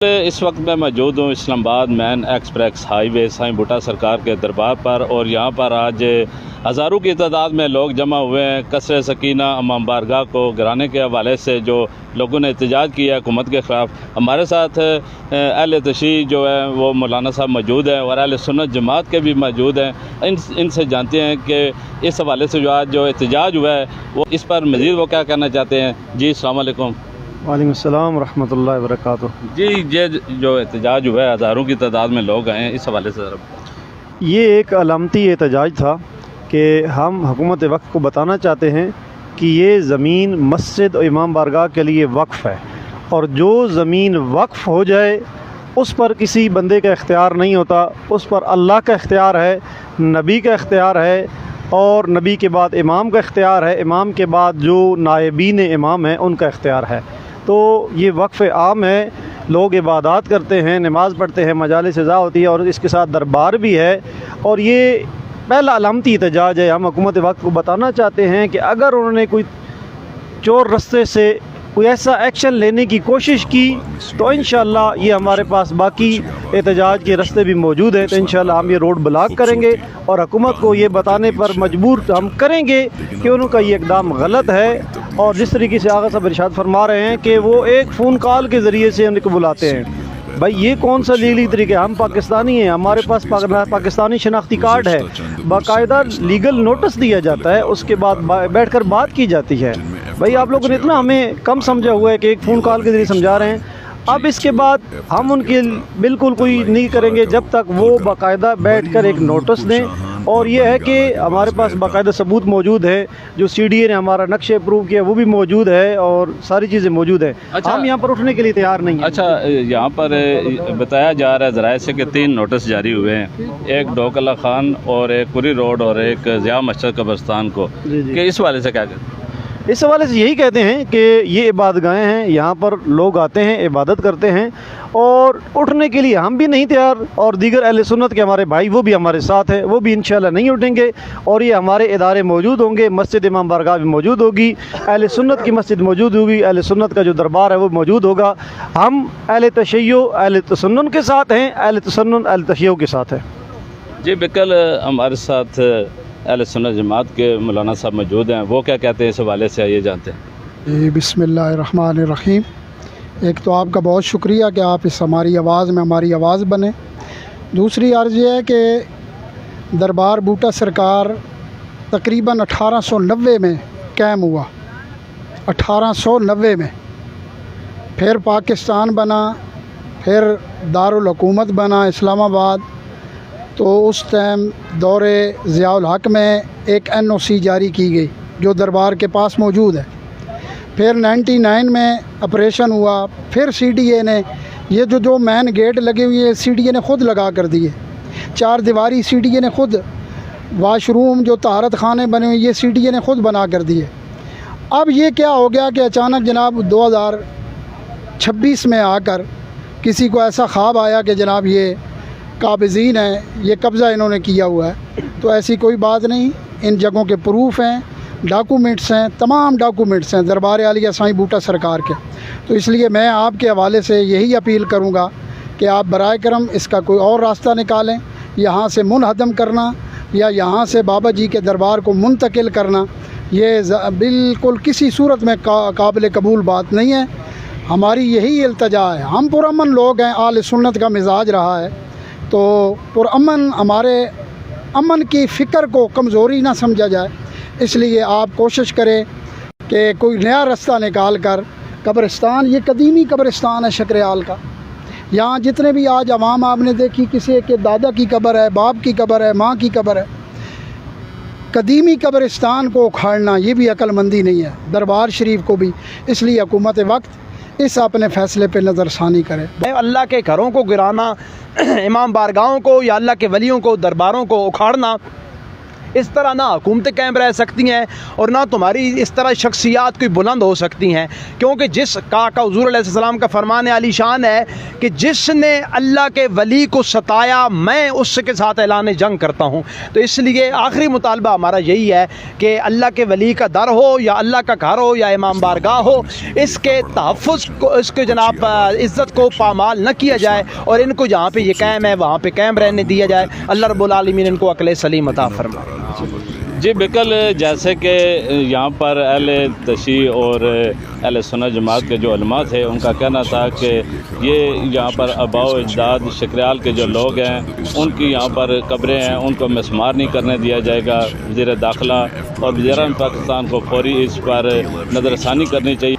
اس وقت میں موجود ہوں اسلام آباد مین ایکسپریس ہائی وے سائیں بھٹا سرکار کے دربار پر، اور یہاں پر آج ہزاروں کی تعداد میں لوگ جمع ہوئے ہیں قصر سکینہ امام بارگاہ کو گرانے کے حوالے سے جو لوگوں نے احتجاج کیا ہے حکومت کے خلاف۔ ہمارے ساتھ اہل تشیع جو ہے وہ مولانا صاحب موجود ہیں اور اہل سنت جماعت کے بھی موجود ہیں۔ ان سے جانتے ہیں کہ اس حوالے سے جو آج جو احتجاج ہوا ہے وہ اس پر مزید وہ کیا کہنا چاہتے ہیں۔ جی السلام علیکم۔ وعلیکم السلام ورحمۃ اللہ وبرکاتہ۔ جی یہ جو احتجاج ہوا ہے ہزاروں کی تعداد میں لوگ آئے ہیں، اس حوالے سے ذرا یہ ایک علامتی احتجاج تھا کہ ہم حکومت وقت کو بتانا چاہتے ہیں کہ یہ زمین مسجد اور امام بارگاہ کے لیے وقف ہے، اور جو زمین وقف ہو جائے اس پر کسی بندے کا اختیار نہیں ہوتا، اس پر اللہ کا اختیار ہے، نبی کا اختیار ہے، اور نبی کے بعد امام کا اختیار ہے، امام کے بعد جو نائبین امام ہیں ان کا اختیار ہے۔ تو یہ وقف عام ہے، لوگ عبادات کرتے ہیں، نماز پڑھتے ہیں، مجالس عزا ہوتی ہے، اور اس کے ساتھ دربار بھی ہے، اور یہ پہلا علامتی احتجاج ہے۔ ہم حکومت وقت کو بتانا چاہتے ہیں کہ اگر انہوں نے کوئی چور رستے سے کوئی ایسا ایکشن لینے کی کوشش کی تو انشاءاللہ یہ ہمارے پاس باقی احتجاج کے رستے بھی موجود ہیں، تو انشاءاللہ ہم یہ روڈ بلاک کریں گے اور حکومت کو یہ بتانے پر مجبور ہم کریں گے کہ ان کا یہ اقدام غلط ہے۔ اور جس طریقے سے آغا صاحب ارشاد فرما رہے ہیں کہ وہ ایک فون کال کے ذریعے سے ان کو بلاتے ہیں، بھائی یہ کون سا لیگلی طریقہ ہے؟ ہم پاکستانی ہیں، ہمارے پاس پاکستانی شناختی کارڈ ہے، باقاعدہ لیگل نوٹس دیا جاتا ہے، اس کے بعد بیٹھ کر بات کی جاتی ہے۔ بھائی آپ لوگوں نے اتنا ہمیں کم سمجھا ہوا ہے کہ ایک فون کال کے ذریعے سمجھا رہے ہیں۔ اب اس کے بعد ہم ان کے بالکل کوئی نہیں کریں گے جب تک وہ باقاعدہ بیٹھ کر ایک نوٹس دیں، اور یہ ہے کہ ہمارے پاس باقاعدہ ثبوت موجود ہے، جو سی ڈی اے نے ہمارا نقشہ اپروو کیا وہ بھی موجود ہے، اور ساری چیزیں موجود ہیں۔ ہم یہاں پر اٹھنے کے لیے تیار نہیں ہیں۔ اچھا، یہاں پر بتایا جا رہا ہے ذرائع سے کہ 3 نوٹس جاری ہوئے ہیں، ایک ڈوک اللہ خان اور ایک پوری روڈ اور ایک ضیاء مسجد قبرستان کو، کہ اس والے سے کیا کہتے ہیں؟ اس حوالے سے یہی کہتے ہیں کہ یہ عبادت گاہیں ہیں، یہاں پر لوگ آتے ہیں، عبادت کرتے ہیں، اور اٹھنے کے لیے ہم بھی نہیں تیار، اور دیگر اہل سنت کے ہمارے بھائی وہ بھی ہمارے ساتھ ہیں، وہ بھی انشاءاللہ نہیں اٹھیں گے، اور یہ ہمارے ادارے موجود ہوں گے، مسجد امام بارگاہ بھی موجود ہوگی، اہل سنت کی مسجد موجود ہوگی، اہل سنت کا جو دربار ہے وہ موجود ہوگا۔ ہم اہل تشیع اہل تسنن کے ساتھ ہیں، اہل تسنن اہل تشیع کے ساتھ ہیں۔ جی بالکل، ہمارے ساتھ اہل سنت جماعت کے مولانا صاحب موجود ہیں، وہ کیا کہتے ہیں اس حوالے سے آئیے جانتے ہیں۔ بسم اللہ الرحمن الرحیم۔ ایک تو آپ کا بہت شکریہ کہ آپ اس ہماری آواز میں ہماری آواز بنے۔ دوسری عرض یہ ہے کہ دربار بھوٹا سرکار تقریباً 1890 میں قائم ہوا، 1890 میں، پھر پاکستان بنا، پھر دارالحکومت بنا اسلام آباد، تو اس ٹائم دور ضیاء الحق میں ایک NOC جاری کی گئی جو دربار کے پاس موجود ہے۔ پھر 99 میں آپریشن ہوا، پھر CDA نے یہ جو مین گیٹ لگے ہوئے ہیں CDA نے خود لگا کر دیے، 4 دیواری CDA نے خود، واش روم جو طہارت خانے بنے ہوئے یہ CDA نے خود بنا کر دیے۔ اب یہ کیا ہو گیا کہ اچانک جناب 2026 میں آ کر کسی کو ایسا خواب آیا کہ جناب یہ قابضین ہیں، یہ قبضہ انہوں نے کیا ہوا ہے، تو ایسی کوئی بات نہیں، ان جگہوں کے پروف ہیں، ڈاکومنٹس ہیں، تمام ڈاکومنٹس ہیں دربار عالیہ سائیں بھوٹا سرکار کے۔ تو اس لیے میں آپ کے حوالے سے یہی اپیل کروں گا کہ آپ برائے کرم اس کا کوئی اور راستہ نکالیں، یہاں سے منہدم کرنا یا یہاں سے بابا جی کے دربار کو منتقل کرنا یہ بالکل کسی صورت میں قابل قبول بات نہیں ہے۔ ہماری یہی التجا ہے، ہم پرامن لوگ ہیں، اہل سنت کا مزاج رہا ہے، تو پرامن ہمارے امن کی فکر کو کمزوری نہ سمجھا جائے، اس لیے آپ کوشش کریں کہ کوئی نیا راستہ نکال کر قبرستان، یہ قدیمی قبرستان ہے شکریال کا، یہاں جتنے بھی آج عوام آپ نے دیکھی کسی کے دادا کی قبر ہے، باپ کی قبر ہے، ماں کی قبر ہے، قدیمی قبرستان کو اکھاڑنا یہ بھی عقل مندی نہیں ہے، دربار شریف کو بھی۔ اس لیے حکومت وقت اس اپنے فیصلے پہ نظر ثانی کرے۔ اللہ کے گھروں کو گرانا، امام بارگاہوں کو یا اللہ کے ولیوں کو، درباروں کو اکھاڑنا، اس طرح نہ حکومتیں قائم رہ سکتی ہیں اور نہ تمہاری اس طرح شخصیات کوئی بلند ہو سکتی ہیں، کیونکہ جس کا حضور علیہ السلام کا فرمان عالی شان ہے کہ جس نے اللہ کے ولی کو ستایا میں اس کے ساتھ اعلان جنگ کرتا ہوں۔ تو اس لیے آخری مطالبہ ہمارا یہی ہے کہ اللہ کے ولی کا در ہو یا اللہ کا گھر ہو یا امام بارگاہ ہو، اس کے تحفظ کو، اس کے جناب عزت کو پامال نہ کیا جائے اور ان کو جہاں پہ یہ قائم ہے وہاں پہ قائم رہنے دیا جائے۔ اللہ رب العالمین ان کو عقل سلیم عطا فرمائے۔ جی بالکل، جیسے کہ یہاں پر اہل تشیع اور اہل سنت جماعت کے جو علماء تھے ان کا کہنا تھا کہ یہ یہاں پر آباء و اجداد شکریال کے جو لوگ ہیں ان کی یہاں پر قبریں ہیں، ان کو مسمار نہیں کرنے دیا جائے گا۔ وزیر داخلہ اور وزیراعظم پاکستان کو فوری اس پر نظر ثانی کرنی چاہیے۔